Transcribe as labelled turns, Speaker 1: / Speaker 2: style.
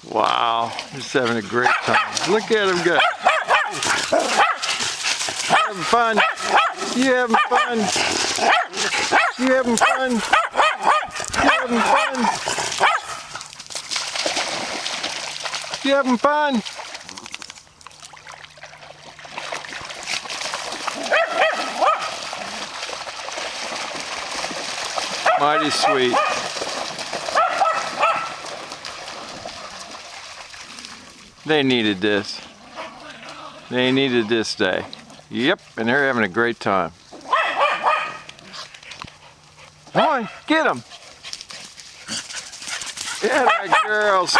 Speaker 1: Wow, he's having a great time. Look at him go. Having fun. You having fun? You having fun? You having fun? You having fun? Mighty sweet. They needed this. They needed this day. Yep, and they're having a great time. Come on, get them. Yeah, girls.